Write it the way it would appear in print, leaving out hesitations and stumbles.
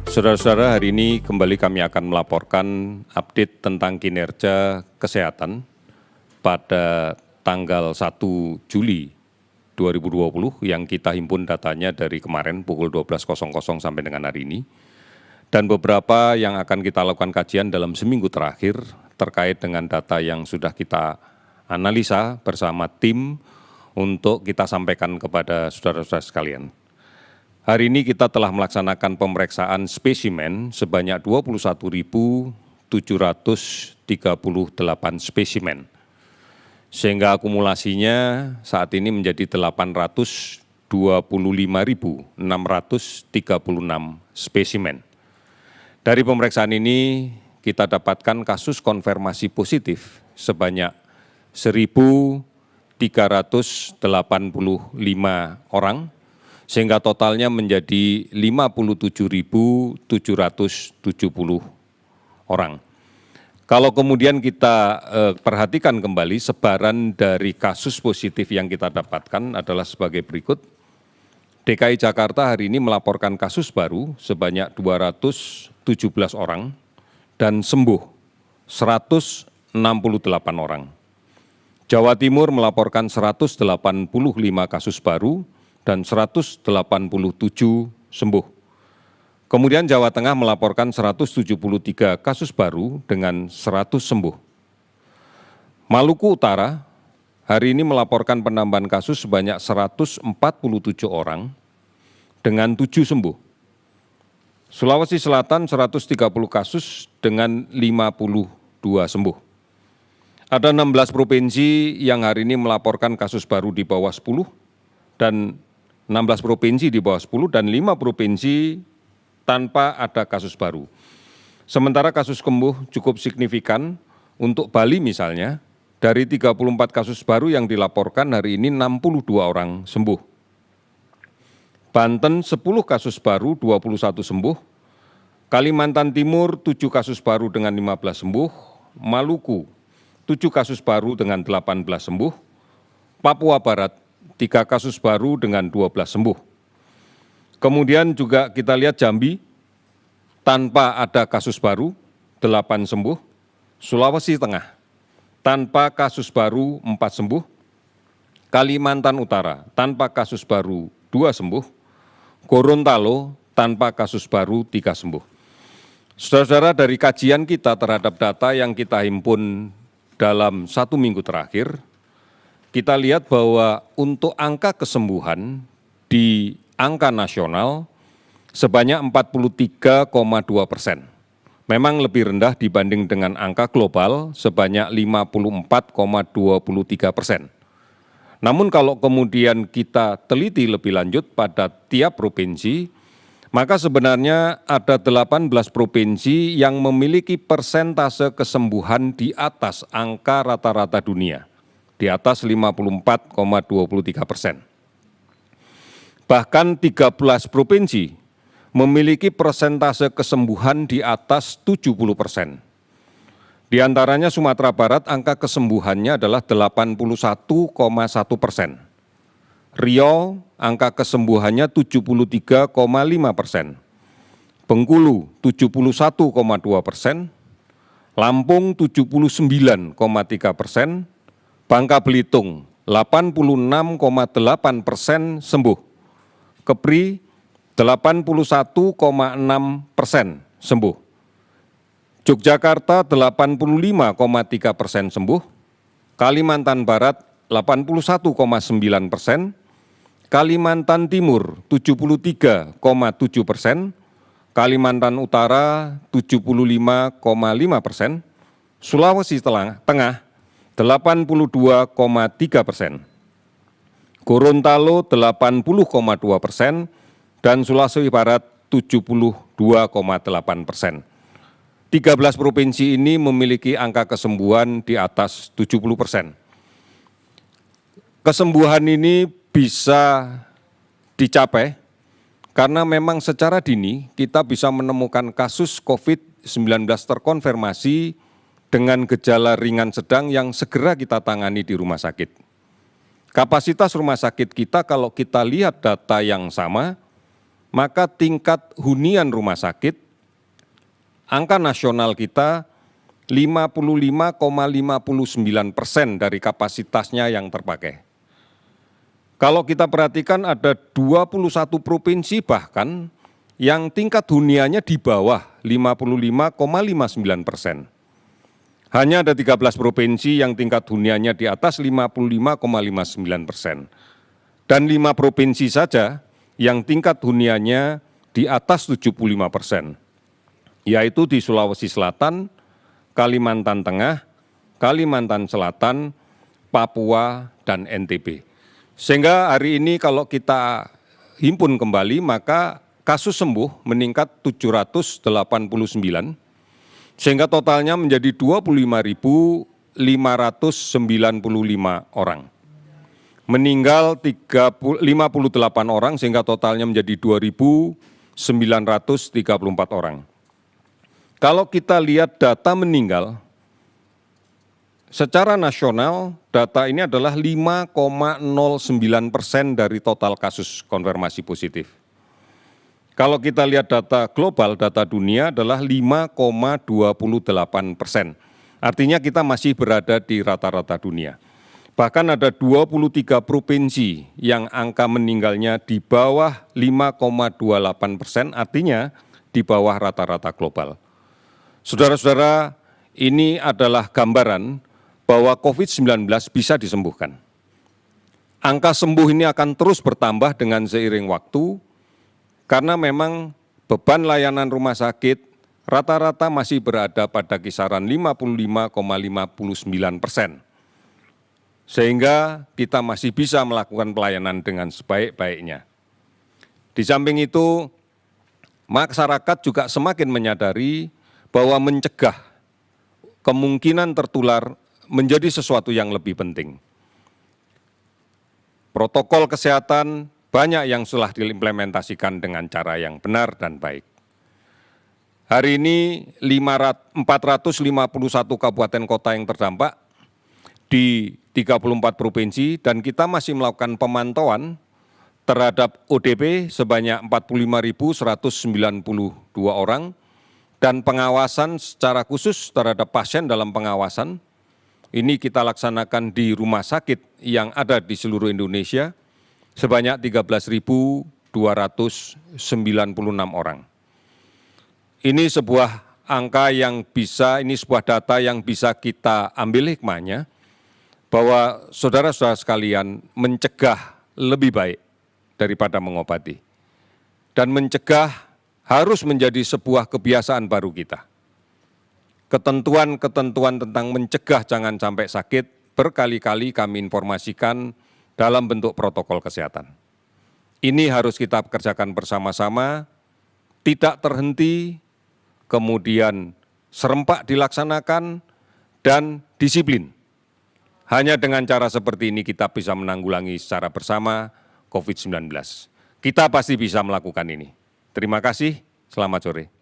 Saudara-saudara, hari ini kembali kami akan melaporkan update tentang kinerja kesehatan pada tanggal 1 Juli 2020 yang kita himpun datanya dari kemarin pukul 12.00 sampai dengan hari ini. Dan beberapa yang akan kita lakukan kajian dalam seminggu terakhir terkait dengan data yang sudah kita analisa bersama tim untuk kita sampaikan kepada saudara-saudara sekalian. Hari ini kita telah melaksanakan pemeriksaan spesimen sebanyak 21.738 spesimen. Sehingga akumulasinya saat ini menjadi 825.636 spesimen. Dari pemeriksaan ini kita dapatkan kasus konfirmasi positif sebanyak 1.385 orang, sehingga totalnya menjadi 57.770 orang. Kalau kemudian kita perhatikan kembali sebaran dari kasus positif yang kita dapatkan adalah sebagai berikut. DKI Jakarta hari ini melaporkan kasus baru sebanyak 217 orang dan sembuh 168 orang. Jawa Timur melaporkan 185 kasus baru dan 187 sembuh. Kemudian Jawa Tengah melaporkan 173 kasus baru dengan 100 sembuh. Maluku Utara hari ini melaporkan penambahan kasus sebanyak 147 orang dengan 7 sembuh. Sulawesi Selatan 130 kasus dengan 52 sembuh. Ada 16 provinsi yang hari ini melaporkan kasus baru di bawah 10 dan 16 provinsi di bawah 10 dan 5 provinsi tanpa ada kasus baru. Sementara kasus sembuh cukup signifikan untuk Bali misalnya, dari 34 kasus baru yang dilaporkan hari ini 62 orang sembuh. Banten 10 kasus baru, 21 sembuh. Kalimantan Timur 7 kasus baru dengan 15 sembuh. Maluku 7 kasus baru dengan 18 sembuh. Papua Barat 3 kasus baru dengan 12 sembuh. Kemudian juga kita lihat Jambi, tanpa ada kasus baru, 8 sembuh. Sulawesi Tengah, tanpa kasus baru, 4 sembuh. Kalimantan Utara, tanpa kasus baru, 2 sembuh. Gorontalo, tanpa kasus baru, 3 sembuh. Saudara-saudara, dari kajian kita terhadap data yang kita himpun dalam 1 minggu terakhir, kita lihat bahwa untuk angka kesembuhan di angka nasional sebanyak 43,2%. Memang lebih rendah dibanding dengan angka global sebanyak 54,23%. Namun kalau kemudian kita teliti lebih lanjut pada tiap provinsi, maka sebenarnya ada 18 provinsi yang memiliki persentase kesembuhan di atas angka rata-rata dunia, di atas 54,23%. Bahkan 13 provinsi memiliki persentase kesembuhan di atas 70%. Di antaranya Sumatera Barat angka kesembuhannya adalah 81,1%. Riau angka kesembuhannya 73,5%. Bengkulu 71,2%. Lampung 79,3%. Bangka Belitung 86,8% sembuh, Kepri 81,6% sembuh, Yogyakarta 85,3% sembuh, Kalimantan Barat 81,9%, Kalimantan Timur 73,7%, Kalimantan Utara 75,5%, Sulawesi Tengah 82,3%, Gorontalo 80,2%, dan Sulawesi Barat 72,8%. 13 provinsi ini memiliki angka kesembuhan di atas 70%. Kesembuhan ini bisa dicapai karena memang secara dini kita bisa menemukan kasus COVID-19 terkonfirmasi dengan gejala ringan sedang yang segera kita tangani di rumah sakit. Kapasitas rumah sakit kita kalau kita lihat data yang sama, maka tingkat hunian rumah sakit, angka nasional kita 55,59% dari kapasitasnya yang terpakai. Kalau kita perhatikan ada 21 provinsi bahkan yang tingkat huniannya di bawah 55,59%. Hanya ada 13 provinsi yang tingkat huniannya di atas 55,59%. Dan 5 provinsi saja yang tingkat huniannya di atas 75%, yaitu di Sulawesi Selatan, Kalimantan Tengah, Kalimantan Selatan, Papua, dan NTB. Sehingga hari ini kalau kita himpun kembali, maka kasus sembuh meningkat 789, sehingga totalnya menjadi 25.595 orang. Meninggal 58 orang, sehingga totalnya menjadi 2.934 orang. Kalau kita lihat data meninggal, secara nasional data ini adalah 5,09% dari total kasus konfirmasi positif. Kalau kita lihat data global, data dunia adalah 5,28%. Artinya kita masih berada di rata-rata dunia. Bahkan ada 23 provinsi yang angka meninggalnya di bawah 5,28%, artinya di bawah rata-rata global. Saudara-saudara, ini adalah gambaran bahwa COVID-19 bisa disembuhkan. Angka sembuh ini akan terus bertambah dengan seiring waktu, karena memang beban layanan rumah sakit rata-rata masih berada pada kisaran 55,59%. Sehingga kita masih bisa melakukan pelayanan dengan sebaik-baiknya. Di samping itu, masyarakat juga semakin menyadari bahwa mencegah kemungkinan tertular menjadi sesuatu yang lebih penting. Protokol kesehatan banyak yang sudah diimplementasikan dengan cara yang benar dan baik. Hari ini 451 kabupaten kota yang terdampak di 34 provinsi, dan kita masih melakukan pemantauan terhadap ODP sebanyak 45.192 orang dan pengawasan secara khusus terhadap pasien dalam pengawasan. Ini kita laksanakan di rumah sakit yang ada di seluruh Indonesia sebanyak 13.296 orang. Ini sebuah angka yang bisa, ini sebuah data yang bisa kita ambil hikmahnya, bahwa saudara-saudara sekalian mencegah lebih baik daripada mengobati. Dan mencegah harus menjadi sebuah kebiasaan baru kita. Ketentuan-ketentuan tentang mencegah jangan sampai sakit berkali-kali kami informasikan dalam bentuk protokol kesehatan. Ini harus kita kerjakan bersama-sama, tidak terhenti, kemudian serempak dilaksanakan, dan disiplin. Hanya dengan cara seperti ini kita bisa menanggulangi secara bersama COVID-19. Kita pasti bisa melakukan ini. Terima kasih, selamat sore.